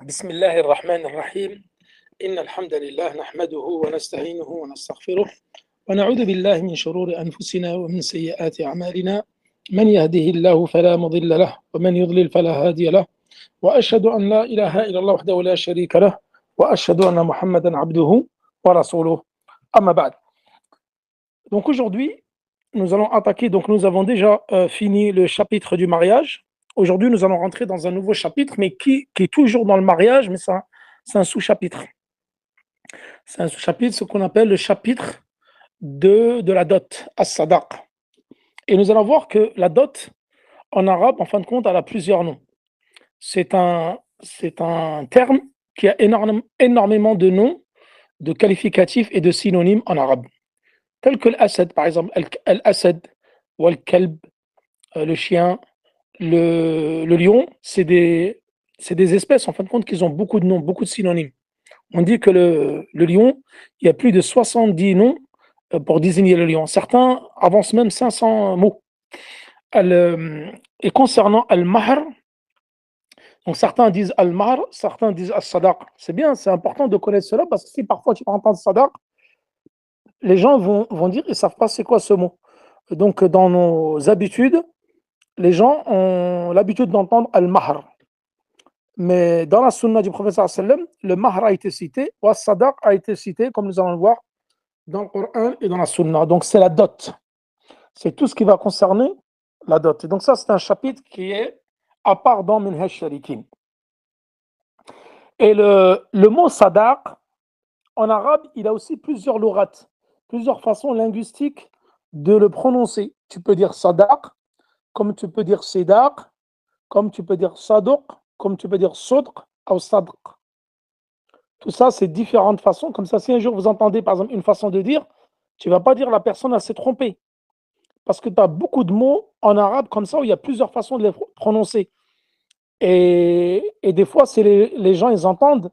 بسم الله الرحمن الرحيم إن الحمد لله نحمده ونستعينه ونستغفره ونعوذ بالله من شرور أنفسنا ومن سيئات أعمالنا من يهده الله فلا مضل له ومن يضلل فلا هادي له وأشهد أن لا إله إلا الله وحده لا شريك له وأشهد أن محمدا عبده ورسوله أما بعد. Donc aujourd'hui, nous allons attaquer, donc nous avons déjà fini le chapitre du mariage. Aujourd'hui, nous allons rentrer dans un nouveau chapitre, mais qui est toujours dans le mariage, mais c'est un sous-chapitre. C'est un sous-chapitre, ce qu'on appelle le chapitre de la dot, as-sadaq. Et nous allons voir que la dot, en arabe, en fin de compte, elle a plusieurs noms. C'est un terme qui a énormément de noms, de qualificatifs et de synonymes en arabe. Tels que l'asad, par exemple, al-asad, ou al-kalb, le chien, le lion, c'est des espèces, en fin de compte, qui ont beaucoup de noms, beaucoup de synonymes. On dit que le lion, il y a plus de 70 noms pour désigner le lion. Certains avancent même 500 mots. Et concernant al-mahr, donc certains disent al-mahr, certains disent al-sadaq. C'est bien, c'est important de connaître cela parce que si parfois tu entends sadaq, les gens vont dire ils ne savent pas c'est quoi ce mot. Donc dans nos habitudes, les gens ont l'habitude d'entendre al-mahr. Mais dans la sunna du prophète sallam, le mahr a été cité, ou al-sadaq a été cité, comme nous allons le voir dans le Coran et dans la sunna. Donc c'est la dot. C'est tout ce qui va concerner la dot. Et donc ça, c'est un chapitre qui est à part dans Minhaj Sharikin. Et le mot sadaq, en arabe, il a aussi plusieurs lourats, plusieurs façons linguistiques de le prononcer. Tu peux dire sadaq, comme tu peux dire sidaq, comme tu peux dire saduq, comme tu peux dire sudq ou sadq. Tout ça, c'est différentes façons. Comme ça, si un jour vous entendez, par exemple, une façon de dire, tu ne vas pas dire la personne elle s'est trompée. Parce que tu as beaucoup de mots en arabe comme ça où il y a plusieurs façons de les prononcer. Et des fois, c'est les gens, ils entendent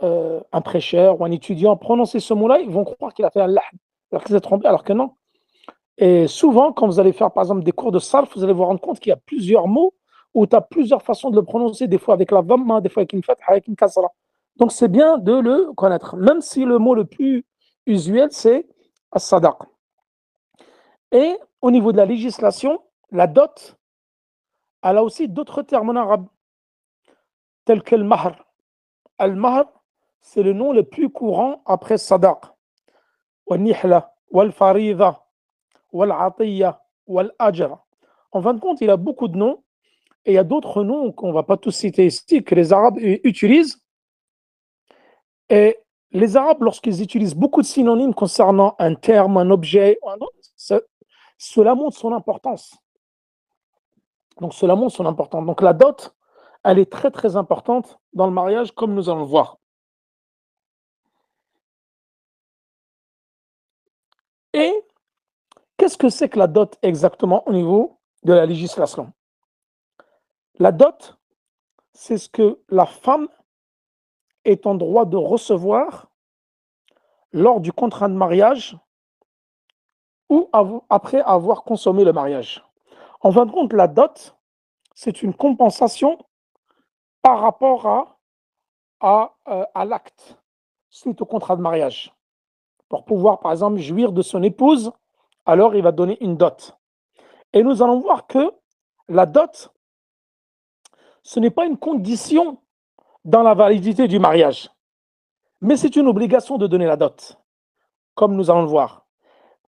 un prêcheur ou un étudiant prononcer ce mot-là, ils vont croire qu'il a fait un lahn, alors qu'il s'est trompé, alors que non. Et souvent, quand vous allez faire, par exemple, des cours de sarf, vous allez vous rendre compte qu'il y a plusieurs mots où tu as plusieurs façons de le prononcer, des fois avec la dhamma, des fois avec une fatha, avec une kasra. Donc, c'est bien de le connaître, même si le mot le plus usuel, c'est as-sadaq. Et au niveau de la législation, la dot, elle a aussi d'autres termes en arabe, tels que le mahr. Al-mahr, c'est le nom le plus courant après sadaq. Wal-nihla, wal-farida, wal-atiyya, wal-ajra. En fin de compte, il a beaucoup de noms, et il y a d'autres noms qu'on ne va pas tous citer ici, que les Arabes utilisent. Et les Arabes, lorsqu'ils utilisent beaucoup de synonymes concernant un terme, un objet, cela montre son importance. Donc la dot, elle est très très importante dans le mariage, comme nous allons le voir. Et qu'est-ce que c'est que la dot exactement au niveau de la législation? La dot, c'est ce que la femme est en droit de recevoir lors du contrat de mariage ou après avoir consommé le mariage. En fin de compte, la dot, c'est une compensation par rapport à l'acte suite au contrat de mariage. Pour pouvoir, par exemple, jouir de son épouse, alors il va donner une dot. Et nous allons voir que la dot, ce n'est pas une condition dans la validité du mariage, mais c'est une obligation de donner la dot, comme nous allons le voir.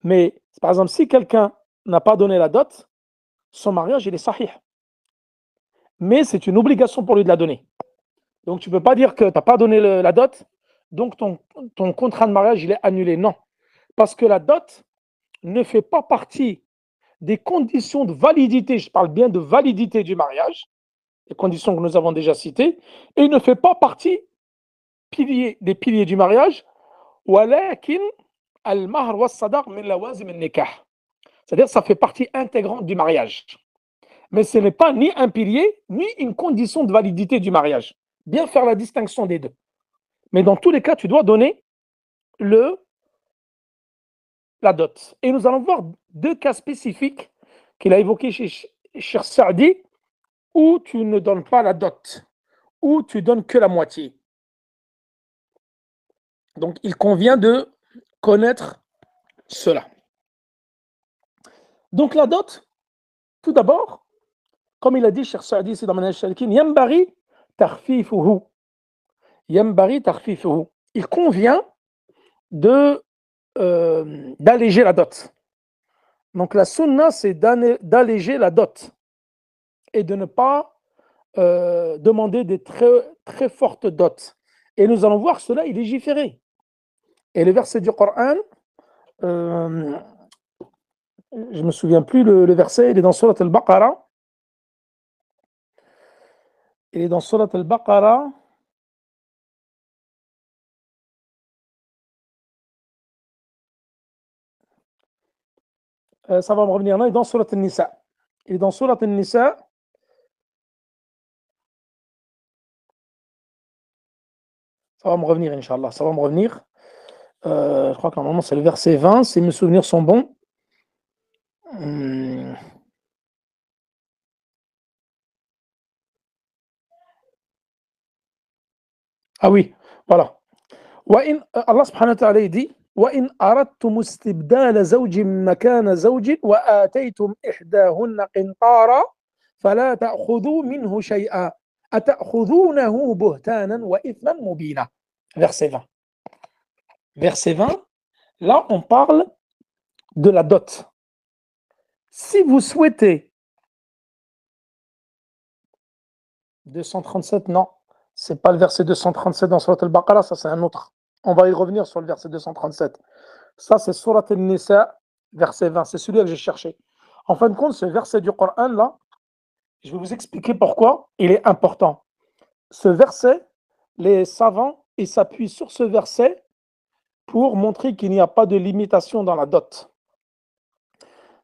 Mais, par exemple, si quelqu'un n'a pas donné la dot, son mariage, il est sahih. Mais c'est une obligation pour lui de la donner. Donc, tu ne peux pas dire que tu n'as pas donné la dot, donc ton contrat de mariage, il est annulé. Non. Parce que la dot ne fait pas partie des conditions de validité, je parle bien de validité du mariage, les conditions que nous avons déjà citées, et il ne fait pas partie des piliers du mariage, walakin al-mahr wa sadaq min lawazim al-nikah. C'est-à-dire que ça fait partie intégrante du mariage. Mais ce n'est pas ni un pilier, ni une condition de validité du mariage. Bien faire la distinction des deux. Mais dans tous les cas, tu dois donner la dot. Et nous allons voir deux cas spécifiques qu'il a évoqués chez Cheikh Saadi, où tu ne donnes pas la dot. ou tu donnes que la moitié. Donc, il convient de connaître cela. Donc, la dot, tout d'abord, comme il a dit, Cheikh Saadi, c'est dans Manhaj Salikin, Yambari tarfifuhu. Yambari tarfifuhu. Il convient d'alléger la dot. Donc, la sunna, c'est d'alléger la dot et de ne pas demander des très, très fortes dots. Et nous allons voir cela est légiféré. Et le verset du Coran, je ne me souviens plus le verset, il est dans Surat al-Baqarah. Il est dans Surat al-Baqarah. Ça va me revenir. Non, il est dans Surat al-Nisa. Il est dans Surat al-Nisa. Ça va me revenir, Inch'Allah. Ça va me revenir. Je crois que normalement, c'est le verset 20, si mes souvenirs sont bons. Ah oui, voilà. Allah subhanahu wa ta'ala dit وإن أردتم استبدال زوج مكان زوج وآتيتم إحداهن قنطارا فلا تأخذوا منه شيئا أتأخذونه بهتانا وإثما مبينا. Verset 20. Verset 20, là on parle de la dot. Si vous souhaitez 237, non, c'est pas le verset 237 dans Surat al-Baqarah, ça c'est un autre. On va y revenir sur le verset 237. Ça, c'est Surat al-Nisa, verset 20. C'est celui que j'ai cherché. En fin de compte, ce verset du Coran, là, je vais vous expliquer pourquoi il est important. Ce verset, les savants, ils s'appuient sur ce verset pour montrer qu'il n'y a pas de limitation dans la dot.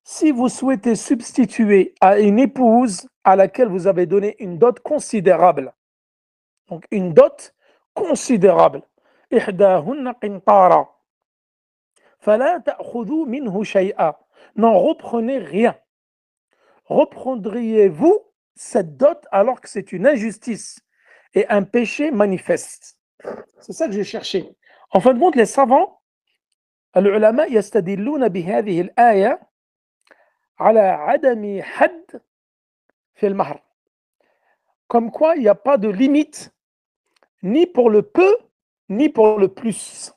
Si vous souhaitez substituer à une épouse à laquelle vous avez donné une dot considérable, donc une dot considérable, إحداهن قنطارا فلا تأخذوا منه شيئا, n'en reprenez rien. Reprendriez-vous cette dot alors que c'est une injustice et un péché manifeste? C'est ça que j'ai cherché. En fin de compte, les savants, العلماء يستدلون بهذه الآية على عدم حد في المهر. Comme quoi, il n'y a pas de limite ni pour le peu, ni pour le plus.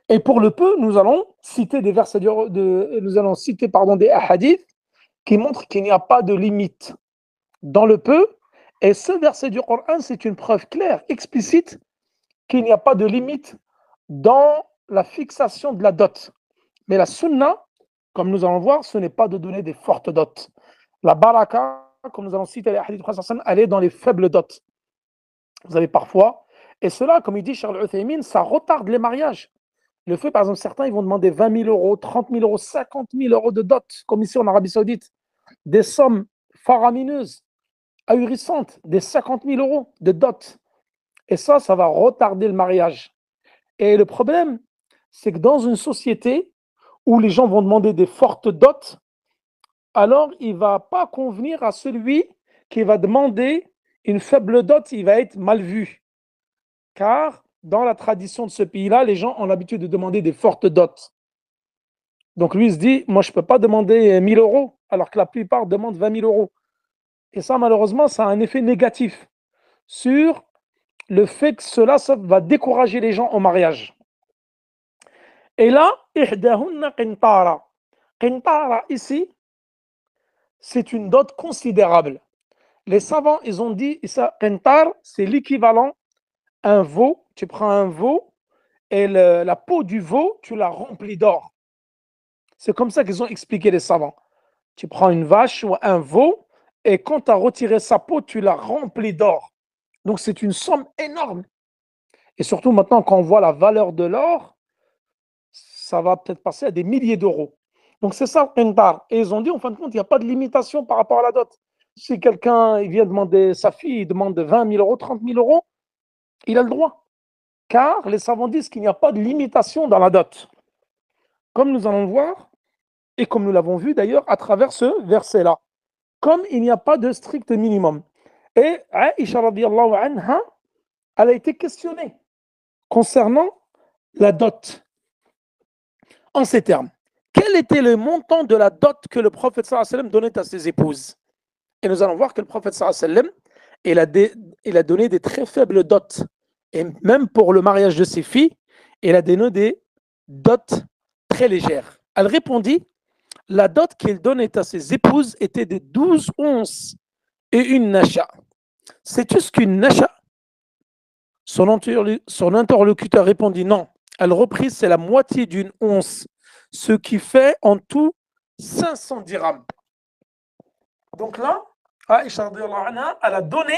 Et pour le peu, nous allons citer des versets des hadiths qui montrent qu'il n'y a pas de limite dans le peu. Et ce verset du Coran, c'est une preuve claire, explicite, qu'il n'y a pas de limite dans la fixation de la dot. Mais la sunna, comme nous allons voir, ce n'est pas de donner des fortes dots. La baraka, comme nous allons citer les hadiths du Prophète, elle est dans les faibles dots. Vous avez parfois, et cela, comme il dit Cheikh Al-Uthaymin, ça retarde les mariages. Le fait, par exemple, certains, ils vont demander 20 000 euros, 30 000 euros, 50 000 euros de dot, comme ici en Arabie Saoudite. Des sommes faramineuses, ahurissantes, des 50 000 euros de dot. Et ça va retarder le mariage. Et le problème, c'est que dans une société où les gens vont demander des fortes dots, alors il ne va pas convenir à celui qui va demander une faible dot, il va être mal vu. Car dans la tradition de ce pays-là, les gens ont l'habitude de demander des fortes dots. Donc lui, il se dit, moi, je ne peux pas demander 1 000 euros, alors que la plupart demandent 20 000 euros. Et ça, malheureusement, ça a un effet négatif sur le fait que cela ça va décourager les gens au mariage. Et là, ihdahunna qintara. Qintara, ici, c'est une dot considérable. Les savants, ils ont dit, ça, qintar, c'est l'équivalent un veau. Tu prends un veau et la peau du veau, tu la remplis d'or. C'est comme ça qu'ils ont expliqué les savants. Tu prends une vache ou un veau et quand tu as retiré sa peau, tu la remplis d'or. Donc c'est une somme énorme. Et surtout maintenant, quand on voit la valeur de l'or, ça va peut-être passer à des milliers d'euros. Donc c'est ça le qintar. Et ils ont dit, en fin de compte, il n'y a pas de limitation par rapport à la dot. Si quelqu'un il vient demander, sa fille il demande 20 000 euros, 30 000 euros, il a le droit. Car les savants disent qu'il n'y a pas de limitation dans la dot. Comme nous allons le voir, et comme nous l'avons vu d'ailleurs à travers ce verset-là. Comme il n'y a pas de strict minimum. Et Aïcha radiallahu anha, elle a été questionnée concernant la dot en ces termes. Quel était le montant de la dot que le prophète sallallahu alayhi wa sallam donnait à ses épouses? Et nous allons voir que le prophète sallallahu alayhi wa sallam, il a donné des très faibles dots. Et même pour le mariage de ses filles, il a donné des dots très légères. Elle répondit, la dot qu'il donnait à ses épouses était de 12 onces et une nacha. Sais-tu ce qu'une nacha? Son interlocuteur répondit non. Elle reprit, c'est la moitié d'une once, ce qui fait en tout 500 dirhams. Donc là, Aïcha, elle a donné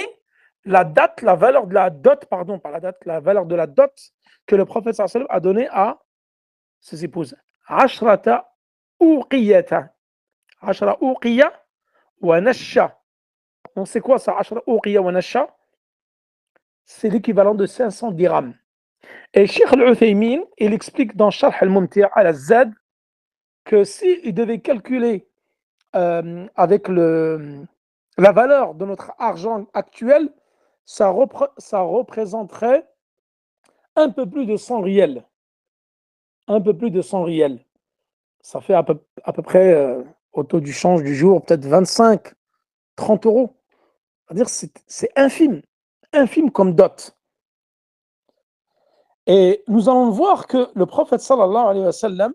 la date, la valeur de la dot, pardon, pas la date, la valeur de la dot que le prophète sallallahu alayhi wa sallam a donné à ses épouses. Ashrata uqiyata. Ashra uqiya wa nasha. On sait quoi ça, Ashra uqiya wa nasha? C'est l'équivalent de 500 dirhams. Et Cheikh Al-Uthaymin, il explique dans Sharh al-Mumti' al-Zad que s'il devait calculer avec la valeur de notre argent actuel, ça représenterait un peu plus de 100 riels. Un peu plus de 100 riels. Ça fait à peu près, au taux du change du jour, peut-être 25, 30 euros. C'est-à-dire c'est infime, infime comme dot. Et nous allons voir que le prophète sallallahu alayhi wa sallam,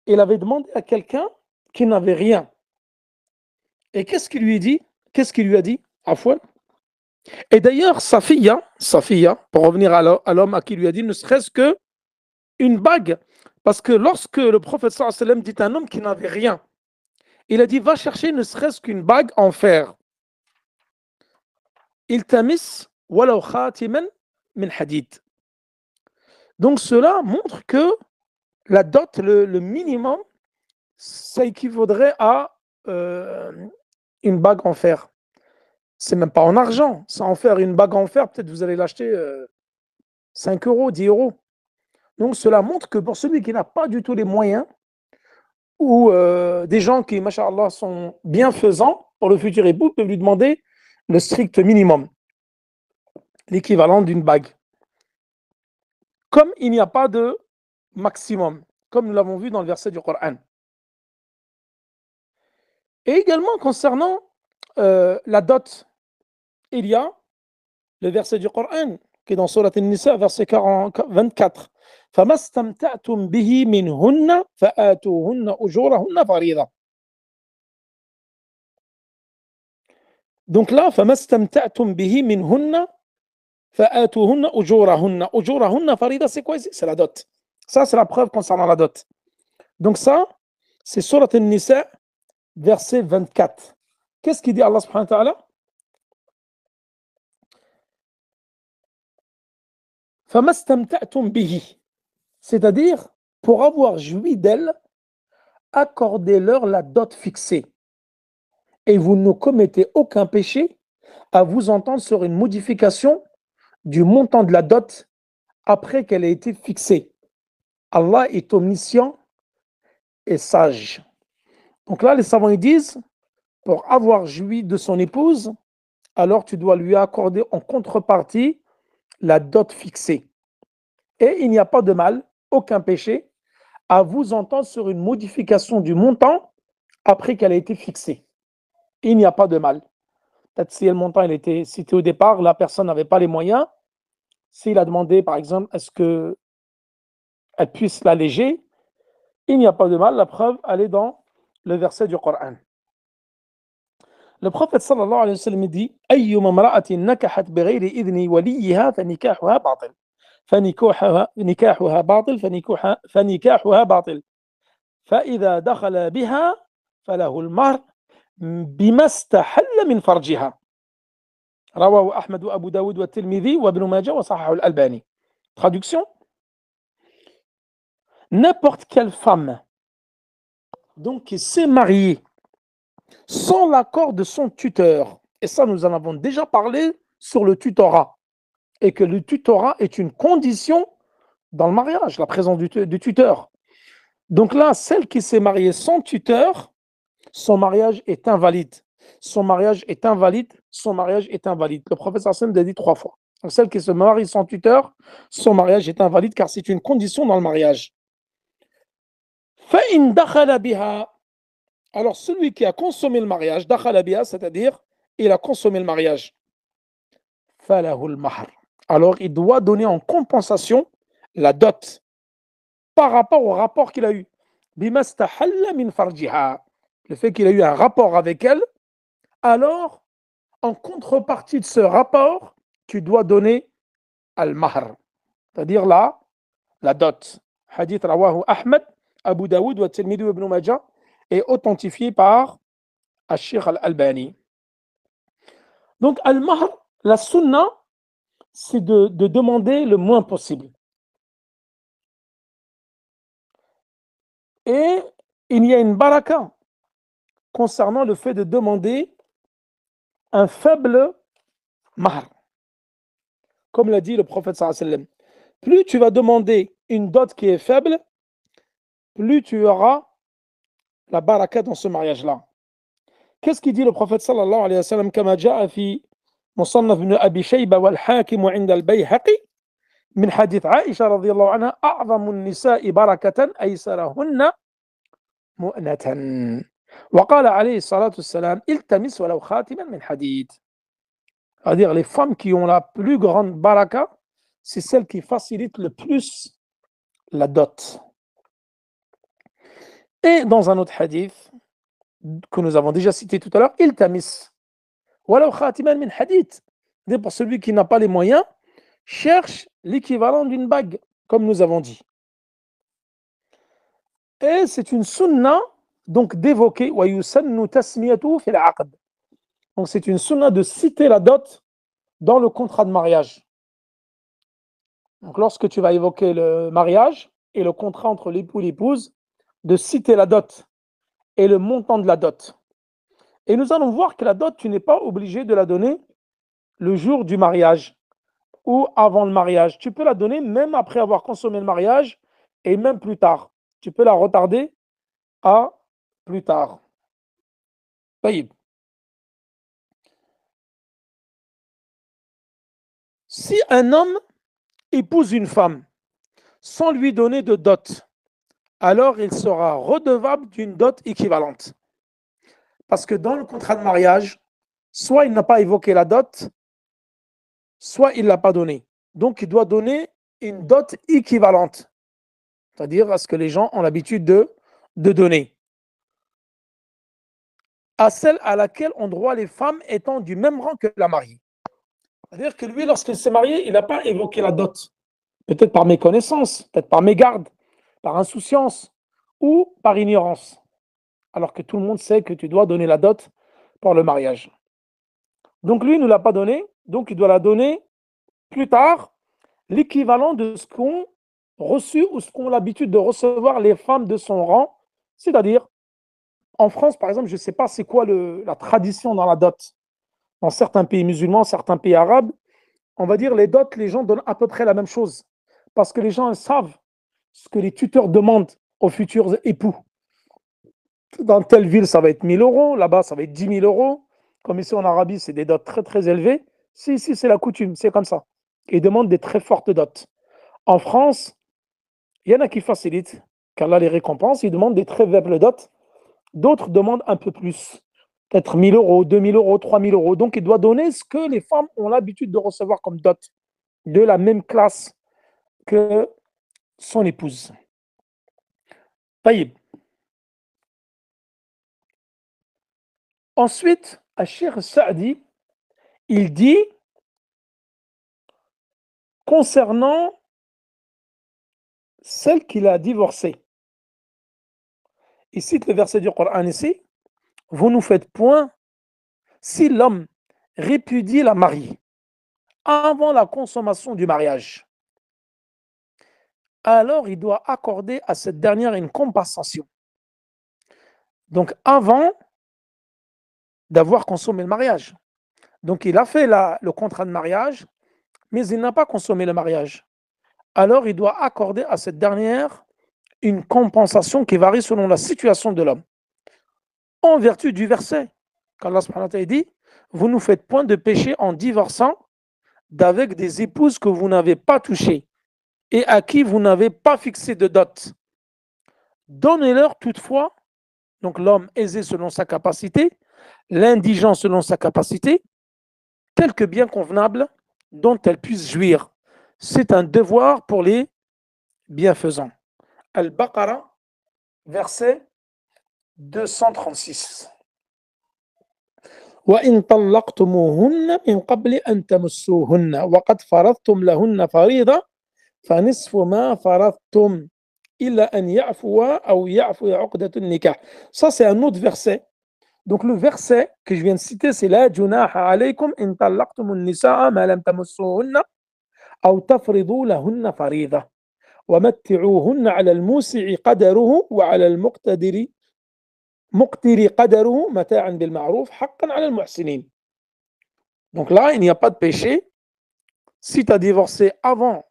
il avait demandé à quelqu'un qui n'avait rien. Et qu'est-ce qu'il lui a dit? Qu'est-ce qu'il lui a dit? Afouan. Et d'ailleurs, Safiya, pour revenir à l'homme à qui lui a dit, ne serait-ce que une bague. Parce que lorsque le prophète sallallahu alayhi wa sallam dit à un homme qui n'avait rien, il a dit, va chercher ne serait-ce qu'une bague en fer. Iltamis walaw khatiman min hadid. Donc cela montre que la dot, le minimum, ça équivaudrait à une bague en fer. C'est même pas en argent, c'est en fer. Une bague en fer, peut-être vous allez l'acheter 5 euros, 10 euros. Donc cela montre que pour celui qui n'a pas du tout les moyens, ou des gens qui, masha'Allah, sont bienfaisants pour le futur époux, peuvent lui demander le strict minimum, l'équivalent d'une bague. Comme il n'y a pas de maximum, comme nous l'avons vu dans le verset du Coran. Et également concernant la dot, il y a le verset du Coran qui est dans Surat An-Nisa, verset 24. فَمَا اسْتَمْتَعْتُمْ بِهِ مِنْهُنَّ فَآتُوهُنَّ أُجُورَهُنَّ فَرِيضَةً. Donc là, فَمَا اسْتَمْتَعْتُمْ بِهِ مِنْهُنَّ فَآتُوهُنَّ أُجُورَهُنَّ. أُجُورَهُنَّ فَرِيضَةً, c'est quoi ici? C'est la dot. Ça, c'est la preuve concernant la dot. Donc ça, c'est Surat An-Nisa, verset 24. Qu'est-ce qu'il dit Allah subhanahu wa ta'ala? فَمَا اسْتَمْتَعْتُمْ بِهِ. C'est-à-dire, pour avoir joui d'elle, accordez-leur la dot fixée. Et vous ne commettez aucun péché à vous entendre sur une modification du montant de la dot après qu'elle ait été fixée. Allah est omniscient et sage. Donc là, les savants ils disent, pour avoir joui de son épouse, alors tu dois lui accorder en contrepartie la dot fixée. Et il n'y a pas de mal, aucun péché, à vous entendre sur une modification du montant après qu'elle ait été fixée. Il n'y a pas de mal. Peut-être si le montant il était cité au départ, la personne n'avait pas les moyens. S'il a demandé, par exemple, est-ce qu'elle puisse l'alléger, il n'y a pas de mal. La preuve, elle est dans le verset du Coran. Le prophète sallallahu alayhi wa sallam dit أيما امرأة نكحت بغير إذن وليها فنكاحها باطل فنكاحها باطل فإذا دخل بها فله المهر بما استحل من فرجها رواه أحمد وأبو داود والترمذي وابن ماجه وصححه الألباني. Traduction: n'importe quelle femme donc qui s'est mariée sans l'accord de son tuteur, et ça nous en avons déjà parlé sur le tutorat, et que le tutorat est une condition dans le mariage, la présence du tuteur. Donc là, celle qui s'est mariée sans tuteur, son mariage est invalide. son mariage est invalide, son mariage est invalide. Le prophète sallallahu alayhi wa sallam l'a dit 3 fois. Donc, celle qui se marie sans tuteur, son mariage est invalide car c'est une condition dans le mariage. فَإِنْ دَخَلَ بِهَا. Alors celui qui a consommé le mariage, دَخَلَ بِهَا, c'est-à-dire il a consommé le mariage, فَلَهُ الْمَهْرُ. Alors il doit donner en compensation la dot par rapport au rapport qu'il a eu. بِمَا اسْتَحَلَّ مِنْ فَرْجِهَا. Le fait qu'il a eu un rapport avec elle, alors en contrepartie de ce rapport, tu dois donner al-mahr, c'est-à-dire la dot. Hadith rawahu Ahmed, Abu Daoud wa Tirmidhi ibn Majah est authentifié par Al-Sheikh Al-Albani. Donc al-mahr, la sunna, c'est de demander le moins possible. Et il y a une baraka concernant le fait de demander un faible mahr. Comme l'a dit le prophète sallallahu alayhi wa sallam. Plus tu vas demander une dot qui est faible, plus tu auras la baraka dans ce mariage-là. Qu'est-ce qu'il dit le prophète sallallahu alayhi wa sallam كما جاء في مصنف بن أبي شيبة والحاكم عند البيهقي من حديث عائشة رضي الله عنها أعظم النساء بركة أيسرهن مؤنة وقال عليه الصلاة والسلام التمس ولو خاتما من حديد. C'est-à-dire les femmes qui ont la plus grande baraka, c'est celles qui facilitent le plus la dot. Et dans un autre hadith que nous avons déjà cité tout à l'heure, iltamis walaw khatiman min hadith. Pour celui qui n'a pas les moyens, cherche l'équivalent d'une bague, comme nous avons dit. Et c'est une sunna donc d'évoquer wa yusannu tasmiyatuhu fil aqd. Donc c'est une sunna de citer la dot dans le contrat de mariage. Donc lorsque tu vas évoquer le mariage et le contrat entre l'époux et l'épouse, de citer la dot et le montant de la dot. Et nous allons voir que la dot, tu n'es pas obligé de la donner le jour du mariage ou avant le mariage. Tu peux la donner même après avoir consommé le mariage et même plus tard. Tu peux la retarder à plus tard. Taïb. Si un homme épouse une femme sans lui donner de dot, alors il sera redevable d'une dot équivalente. Parce que dans le contrat de mariage, soit il n'a pas évoqué la dot, soit il ne l'a pas donnée. Donc il doit donner une dot équivalente, c'est-à-dire à ce que les gens ont l'habitude de donner, à celle à laquelle ont droit les femmes étant du même rang que la mariée. C'est-à-dire que lui, lorsqu'il s'est marié, il n'a pas évoqué la dot. Peut-être par méconnaissance, peut-être par mégarde, par insouciance ou par ignorance. Alors que tout le monde sait que tu dois donner la dot pour le mariage. Donc lui, il ne l'a pas donné, donc il doit la donner plus tard, l'équivalent de ce qu'ont reçu ou ce qu'ont l'habitude de recevoir les femmes de son rang. C'est-à-dire, en France, par exemple, je ne sais pas c'est quoi la tradition dans la dot. Dans certains pays musulmans, certains pays arabes, on va dire les dots, les gens donnent à peu près la même chose. Parce que les gens savent ce que les tuteurs demandent aux futurs époux. Dans telle ville, ça va être 1 000 euros. Là-bas, ça va être 10 000 euros. Comme ici en Arabie, c'est des dots très, très élevés. Si, c'est la coutume, c'est comme ça. Ils demandent des très fortes dots. En France, il y en a qui facilitent, car là, les récompenses, ils demandent des très faibles dots. D'autres demandent un peu plus. Peut-être 1 000 euros, 2 000 euros, 3 000 euros. Donc, il doit donner ce que les femmes ont l'habitude de recevoir comme dot, de la même classe que son épouse. Taïb. Ensuite, Cheikh Saadi, il dit concernant celle qu'il a divorcée. Il cite le verset du Coran ici. Vous nous faites point si l'homme répudie la mariée avant la consommation du mariage. Alors il doit accorder à cette dernière une compensation. Donc avant d'avoir consommé le mariage. Donc il a fait le contrat de mariage, mais il n'a pas consommé le mariage. Alors il doit accorder à cette dernière une compensation qui varie selon la situation de l'homme. En vertu du verset, qu'Allah subhanahu wa ta'ala dit, vous ne faites point de péché en divorçant d'avec des épouses que vous n'avez pas touchées et à qui vous n'avez pas fixé de dot. Donnez-leur toutefois, donc l'homme aisé selon sa capacité, l'indigent selon sa capacité, quelque bien convenable dont elles puissent jouir. C'est un devoir pour les bienfaisants. Al-Baqarah, verset 236. وإن طلقتموهن من قبل أن تمسوهن وقد فرضتم لهن فريضة فنصف ما فرضتم إلا أن يعفوا أو يعفو عقدة النكاح. Ça, c'est un autre verset. Donc, le verset que je viens de citer, c'est لا جناح عليكم إن طلقتم النساء ما لم تمسوهن أو تفرضوا لهن فريضة ومتعوهن على الموسع قدره وعلى المقتدر قدره متاعا بالمعروف حقا على المحسنين. Donc là, il n'y a pas de péché. Si tu as divorcé avant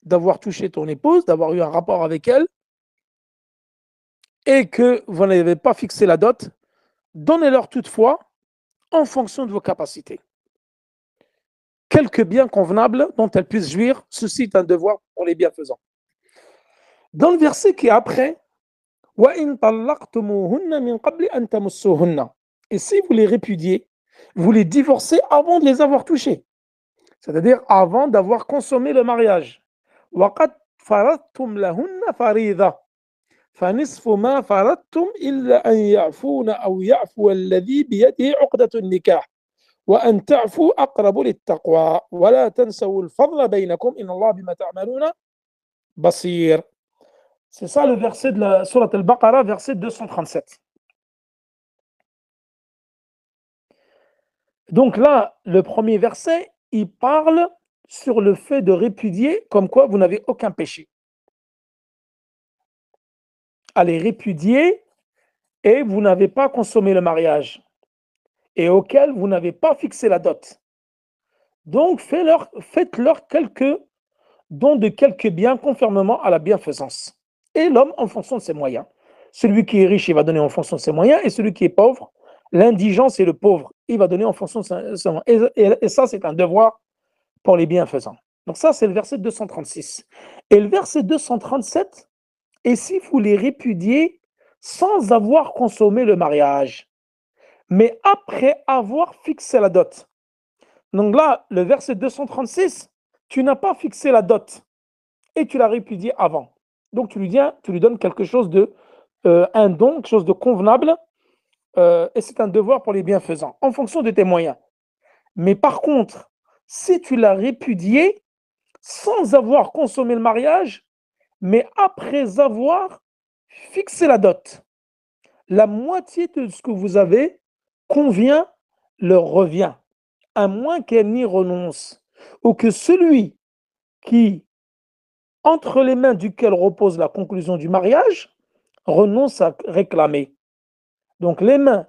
d'avoir touché ton épouse, d'avoir eu un rapport avec elle, et que vous n'avez pas fixé la dot, donnez-leur toutefois en fonction de vos capacités. Quelques biens convenables dont elles puissent jouir, ceci est un devoir pour les bienfaisants. Dans le verset qui est après, وَإِن طَلَّقْتُمُوهُنَّ مِن قَبْلِ أَن تَمُسُّوهُنَّ. Et si vous les répudiez, vous les divorcez avant de les avoir touchés, c'est-à-dire avant d'avoir consommé le mariage. وَقَدْ فَرَضْتُمْ لَهُنَّ فَرِيضَةً فَنِصْفُ مَا فَرَضْتُمْ إِلَّا أَن يَعْفُونَ أَوْ يَعْفُوَ الَّذِي بِيَدِهِ عُقْدَةُ النِّكَاحِ وأن تعفوا أقرب للتقوى ولا تنسوا الفضل بينكم إن الله بما تعملون بصير. C'est ça le verset de la Sourate Al-Baqarah, verset 237. Donc là, le premier verset, il parle sur le fait de répudier, comme quoi vous n'avez aucun péché. Allez répudier et vous n'avez pas consommé le mariage et auquel vous n'avez pas fixé la dot. Donc faites-leur quelques dons de quelques biens conformément à la bienfaisance. Et l'homme en fonction de ses moyens. Celui qui est riche, il va donner en fonction de ses moyens, et celui qui est pauvre, l'indigent, c'est le pauvre, il va donner en fonction de ses moyens. Et ça, c'est un devoir pour les bienfaisants. Donc ça, c'est le verset 236. Et le verset 237, et si vous les répudiez sans avoir consommé le mariage, mais après avoir fixé la dot. Donc là, le verset 236, tu n'as pas fixé la dot et tu l'as répudié avant. Donc tu lui donnes quelque chose de, un don, quelque chose de convenable, et c'est un devoir pour les bienfaisants, en fonction de tes moyens. Mais par contre, si tu l'as répudié sans avoir consommé le mariage, mais après avoir fixé la dot, la moitié de ce que vous avez convient leur revient, à moins qu'elle n'y renonce, ou que celui qui, entre les mains duquel repose la conclusion du mariage, renonce à réclamer. Donc les mains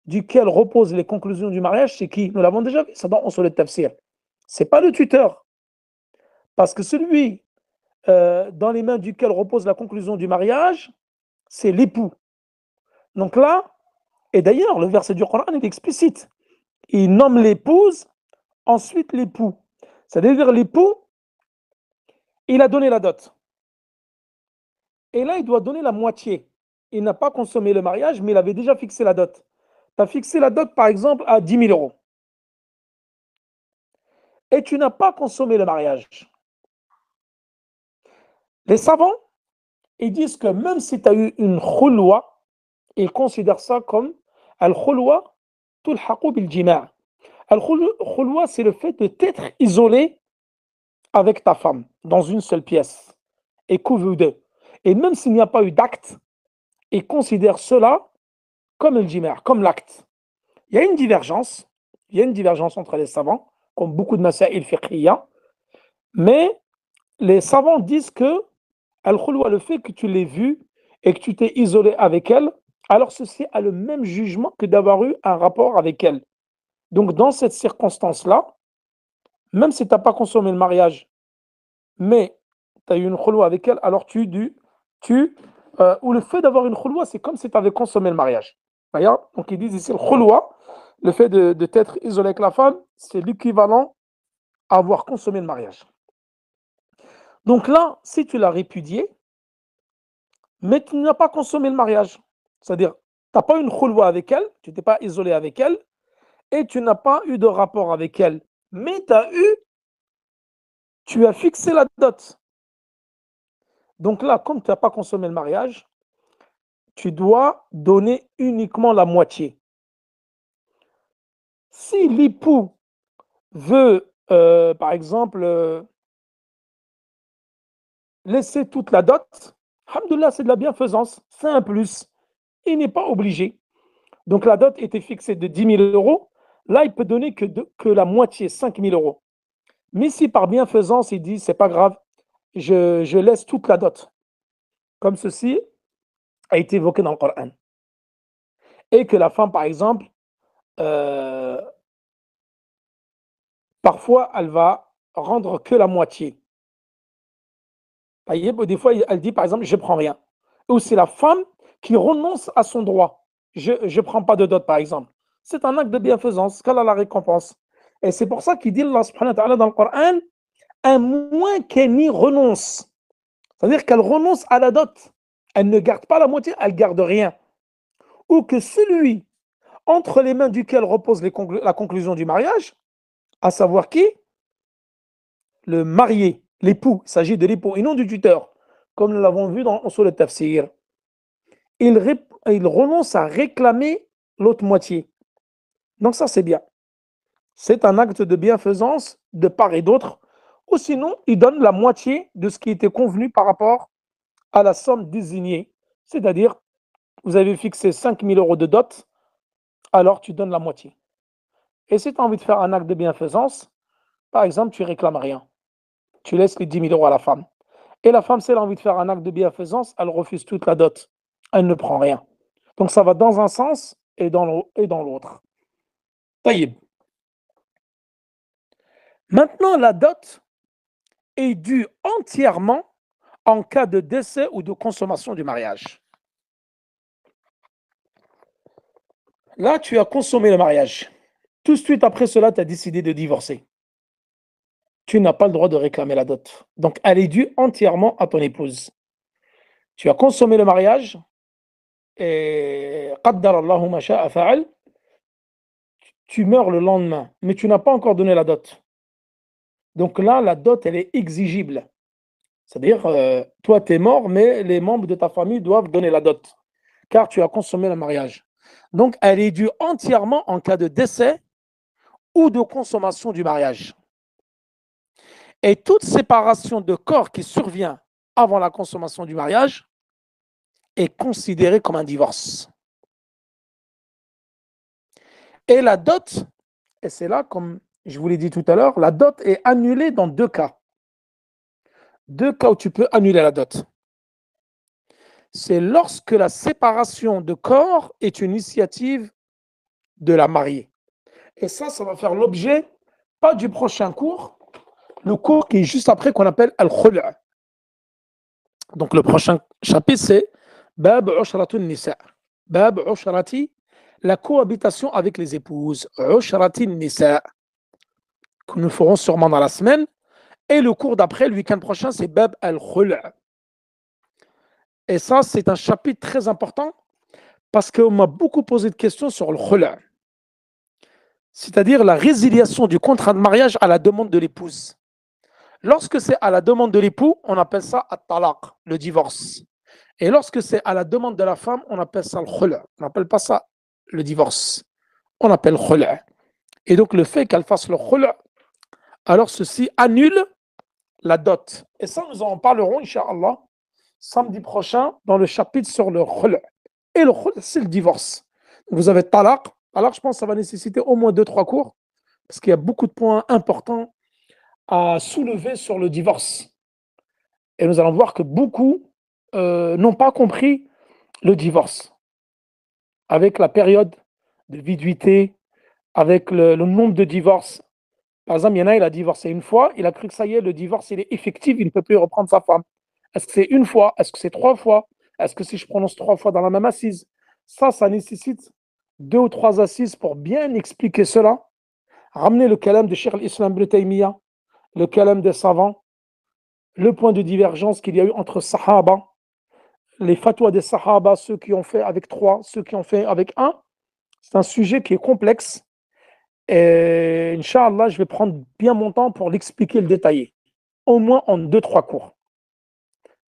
duquel reposent les conclusions du mariage, c'est qui? Nous l'avons déjà vu, ça dans le tafsir. Ce n'est pas le tuteur. Parce que celui dans les mains duquel repose la conclusion du mariage, c'est l'époux. Donc là, et d'ailleurs, le verset du Coran est explicite. Il nomme l'épouse, ensuite l'époux. C'est-à-dire l'époux, il a donné la dot. Et là, il doit donner la moitié. Il n'a pas consommé le mariage, mais il avait déjà fixé la dot. Tu as fixé la dot, par exemple, à 10 000 euros. Et tu n'as pas consommé le mariage. Les savants, ils disent que même si tu as eu une khulwa, ils considèrent ça comme al-khulwa tulhaqu bil-jima'. Al-khulwa, c'est le fait de t'être isolé avec ta femme dans une seule pièce et couve deux. Et même s'il n'y a pas eu d'acte, ils considèrent cela comme le jima', comme l'acte. Il y a une divergence entre les savants, comme beaucoup de masaïl fiqhiyya, mais les savants disent que al-khulwa, le fait que tu l'aies vue et que tu t'es isolé avec elle, alors ceci a le même jugement que d'avoir eu un rapport avec elle. Donc dans cette circonstance-là, même si tu n'as pas consommé le mariage, mais tu as eu une khulwa avec elle, alors ou le fait d'avoir une khulwa, c'est comme si tu avais consommé le mariage. D'ailleurs, donc ils disent ici le khulwa, le fait de t'être isolé avec la femme, c'est l'équivalent à avoir consommé le mariage. Donc là, si tu l'as répudié, mais tu n'as pas consommé le mariage, c'est-à-dire, tu n'as pas eu une khulwa avec elle, tu t'es pas isolé avec elle, et tu n'as pas eu de rapport avec elle, mais tu as fixé la dot. Donc là, comme tu n'as pas consommé le mariage, tu dois donner uniquement la moitié. Si l'époux veut, par exemple, laisser toute la dot, alhamdoulilah, c'est de la bienfaisance, c'est un plus. Il n'est pas obligé. Donc la dot était fixée de 10 000 euros. Là, il peut donner que la moitié, 5 000 euros. Mais si par bienfaisance, il dit, c'est pas grave, je laisse toute la dot, comme ceci a été évoqué dans le Coran. Et que la femme, par exemple, euh, parfois, elle va rendre que la moitié. Des fois, elle dit, par exemple, je ne prends rien. Ou c'est la femme qui renonce à son droit. Je ne prends pas de dot, par exemple. C'est un acte de bienfaisance, qu'elle a la récompense. Et c'est pour ça qu'il dit, Allah subhanahu wa ta'ala, dans le Coran, à moins qu'elle n'y renonce. C'est-à-dire qu'elle renonce à la dot. Elle ne garde pas la moitié, elle garde rien. Ou que celui entre les mains duquel repose la conclusion du mariage, à savoir qui? Le marié, l'époux. Il s'agit de l'époux et non du tuteur, comme nous l'avons vu sur le tafsir. Il renonce à réclamer l'autre moitié. Donc ça, c'est bien. C'est un acte de bienfaisance de part et d'autre. Ou sinon, il donne la moitié de ce qui était convenu par rapport à la somme désignée. C'est-à-dire, vous avez fixé 5 000 euros de dot, alors tu donnes la moitié. Et si tu as envie de faire un acte de bienfaisance, par exemple, tu réclames rien. Tu laisses les 10 000 euros à la femme. Et la femme, si elle a envie de faire un acte de bienfaisance, elle refuse toute la dot. Elle ne prend rien. Donc ça va dans un sens et dans l'autre. Taïb. Maintenant, la dot est due entièrement en cas de décès ou de consommation du mariage. Là, tu as consommé le mariage. Tout de suite après cela, tu as décidé de divorcer. Tu n'as pas le droit de réclamer la dot. Donc, elle est due entièrement à ton épouse. Tu as consommé le mariage et qaddar Allahu ma sha'a fa'al, tu meurs le lendemain, mais tu n'as pas encore donné la dot. Donc là, la dot, elle est exigible. C'est-à-dire, toi, tu es mort, mais les membres de ta famille doivent donner la dot, car tu as consommé le mariage. Donc, elle est due entièrement en cas de décès ou de consommation du mariage. Et toute séparation de corps qui survient avant la consommation du mariage est considérée comme un divorce. Et la dot, et c'est là, comme je vous l'ai dit tout à l'heure, la dot est annulée dans deux cas. Deux cas où tu peux annuler la dot. C'est lorsque la séparation de corps est une initiative de la mariée. Et ça va faire l'objet, pas du prochain cours, le cours qui est juste après qu'on appelle Al-Khul'a. Donc le prochain chapitre, c'est Bab Ushratun Nisa. Bab Ushrati, la cohabitation avec les épouses. Ushratin Nisa, que nous ferons sûrement dans la semaine. Et le cours d'après, le week-end prochain, c'est Bab Al-Khul'a. Et ça, c'est un chapitre très important parce qu'on m'a beaucoup posé de questions sur le khula, c'est-à-dire la résiliation du contrat de mariage à la demande de l'épouse. Lorsque c'est à la demande de l'époux, on appelle ça at-talaq, le divorce. Et lorsque c'est à la demande de la femme, on appelle ça le khula. On n'appelle pas ça le divorce. On appelle khula. Et donc le fait qu'elle fasse le khula, alors ceci annule la dot. Et ça, nous en parlerons, Inch'Allah, samedi prochain, dans le chapitre sur le khula. Et le khula, c'est le divorce. Vous avez talaq. Alors, je pense que ça va nécessiter au moins 2-3 cours, parce qu'il y a beaucoup de points importants à soulever sur le divorce. Et nous allons voir que beaucoup n'ont pas compris le divorce. Avec la période de viduité, avec le nombre de divorces. Par exemple, il y en a, il a divorcé une fois, il a cru que ça y est, le divorce, il est effectif, il ne peut plus reprendre sa femme. Est-ce que c'est une fois? Est-ce que c'est 3 fois? Est-ce que si je prononce 3 fois dans la même assise? Ça nécessite 2 ou 3 assises pour bien expliquer cela, ramener le kalam de Cheikh al-Islam ibn Taymiyyah, le kalam des savants, le point de divergence qu'il y a eu entre Sahaba, les fatwas des Sahaba, ceux qui ont fait avec 3, ceux qui ont fait avec 1. C'est un sujet qui est complexe et Inch'Allah, je vais prendre bien mon temps pour l'expliquer et le détailler, au moins en 2-3 cours.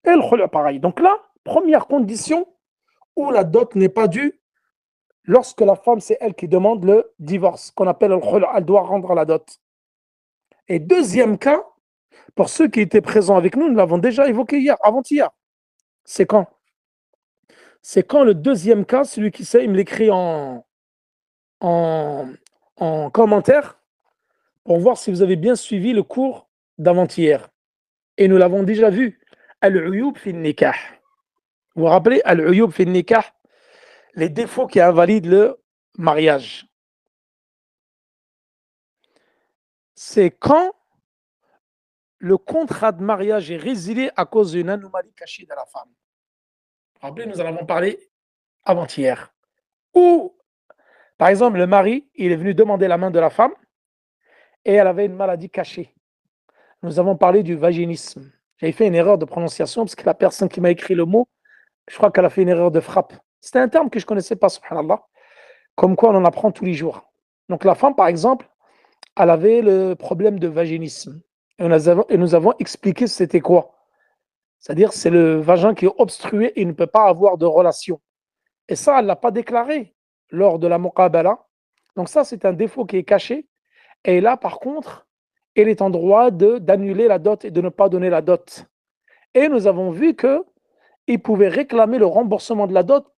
Et le khulu, pareil. Donc là, première condition où la dot n'est pas due, lorsque la femme, c'est elle qui demande le divorce, qu'on appelle le khulu, elle doit rendre la dot. Et deuxième cas, pour ceux qui étaient présents avec nous, nous l'avons déjà évoqué hier, avant-hier. C'est quand? C'est quand le deuxième cas, celui qui sait, il me l'écrit en, en commentaire pour voir si vous avez bien suivi le cours d'avant-hier. Et nous l'avons déjà vu. Al-uyub fi nikah. Vous vous rappelez, Al-uyub fi nikah, les défauts qui invalident le mariage. C'est quand le contrat de mariage est résilié à cause d'une anomalie cachée de la femme. Vous vous rappelez, nous en avons parlé avant-hier. Ou, par exemple, le mari, il est venu demander la main de la femme et elle avait une maladie cachée. Nous avons parlé du vaginisme. J'ai fait une erreur de prononciation parce que la personne qui m'a écrit le mot, je crois qu'elle a fait une erreur de frappe. C'était un terme que je ne connaissais pas, subhanallah, comme quoi on en apprend tous les jours. Donc la femme, par exemple, elle avait le problème de vaginisme. Et nous avons expliqué c'était quoi. C'est-à-dire c'est le vagin qui est obstrué et il ne peut pas avoir de relation. Et ça, elle ne l'a pas déclaré lors de la muqabala. Donc ça, c'est un défaut qui est caché. Et là, par contre, elle est en droit d'annuler la dot et de ne pas donner la dot. Et nous avons vu qu'il pouvait réclamer le remboursement de la dot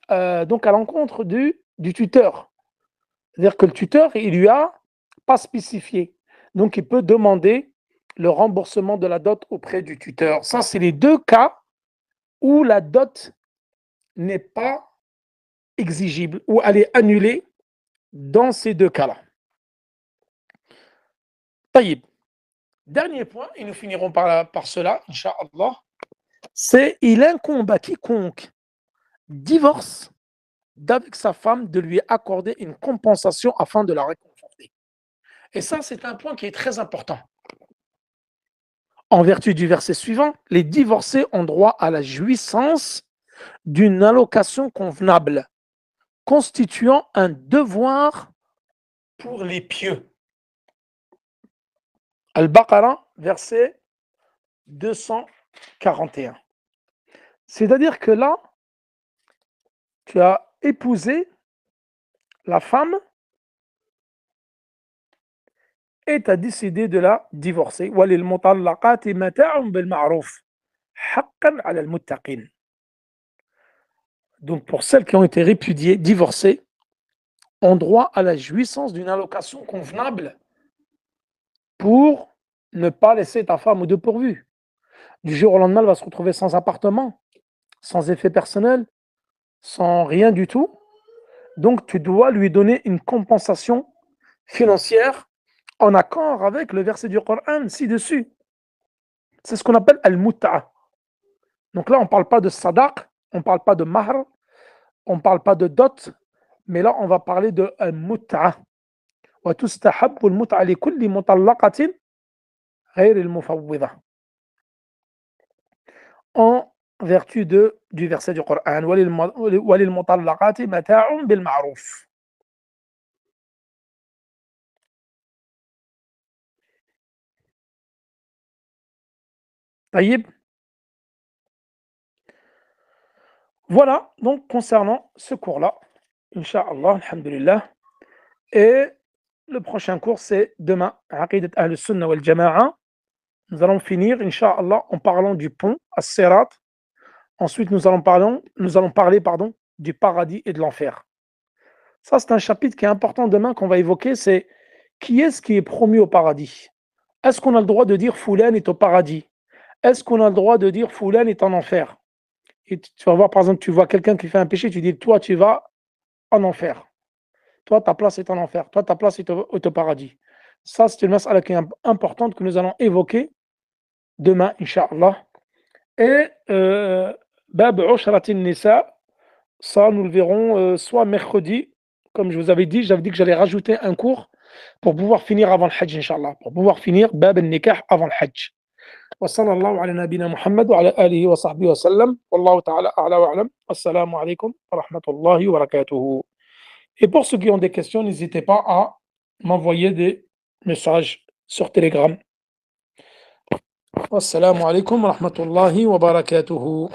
donc à l'encontre du tuteur. C'est-à-dire que le tuteur, il lui a pas spécifié. Donc, il peut demander le remboursement de la dot auprès du tuteur. Ça, c'est les deux cas où la dot n'est pas exigible, où elle est annulée dans ces deux cas-là. Taïb. Dernier point, et nous finirons par cela, Inch'Allah, c'est il incombe à quiconque divorce d'avec sa femme de lui accorder une compensation afin de la réconforter. Et ça, c'est un point qui est très important. En vertu du verset suivant, les divorcés ont droit à la jouissance d'une allocation convenable, constituant un devoir pour les pieux. Al-Baqarah, verset 241. C'est-à-dire que là, tu as épousé la femme et tu as décidé de la divorcer. وَلِلْمُطَلَّقَاتِ مَتَاعٌ بِالْمَعْرُوفِ حَقًّا عَلَى الْمُتَّقِينَ. Donc pour celles qui ont été répudiées, divorcées, ont droit à la jouissance d'une allocation convenable pour ne pas laisser ta femme au dépourvu. Du jour au lendemain, elle va se retrouver sans appartement, sans effet personnel, sans rien du tout. Donc tu dois lui donner une compensation financière en accord avec le verset du Coran ci-dessus. C'est ce qu'on appelle al-mut'a. Donc là, on ne parle pas de sadaq, on ne parle pas de mahr, on ne parle pas de dot, mais là, on va parler de al-mut'a. وتستحب المتعة لكل مطلقة غير المفوضة. En vertu du verset du Coran وَلِلْمُطَلَّقَاتِ مَتَاعٌ بِالْمَعْرُوفِ. طيب. Voilà donc concernant ce cours-là, Inch'Allah, alhamdulillah. Et le prochain cours, c'est demain, Aqidat Ahl-Sunnah wal Jama'a. Nous allons finir, Inch'Allah, en parlant du pont, As-Sirat. Ensuite, nous allons parler du paradis et de l'enfer. Ça, c'est un chapitre qui est important demain qu'on va évoquer, c'est qui est-ce qui est promu au paradis? Est-ce qu'on a le droit de dire Foulan est au paradis? Est-ce qu'on a le droit de dire Foulan est en enfer? Et tu vas voir, par exemple, tu vois quelqu'un qui fait un péché, tu dis, toi, tu vas en enfer. Toi, ta place est en enfer. Toi, ta place est au paradis. Ça, c'est une mas'ala qui est importante que nous allons évoquer demain, Inch'Allah. Et Bab Ushratin Nisa, Ça, nous le verrons soit mercredi, comme je vous avais dit, j'avais dit que j'allais rajouter un cours pour pouvoir finir avant le Hajj, Inch'Allah, pour pouvoir finir Bab al-Nikah avant le Hajj. وصلى الله على نبينا محمد وعلى آله وصحبه وسلم والله تعالى أعلى وأعلم السلام عليكم ورحمة الله وبركاته. Et pour ceux qui ont des questions, n'hésitez pas à m'envoyer des messages sur Telegram. Wassalamu alaikum wa rahmatullahi wa barakatuhu.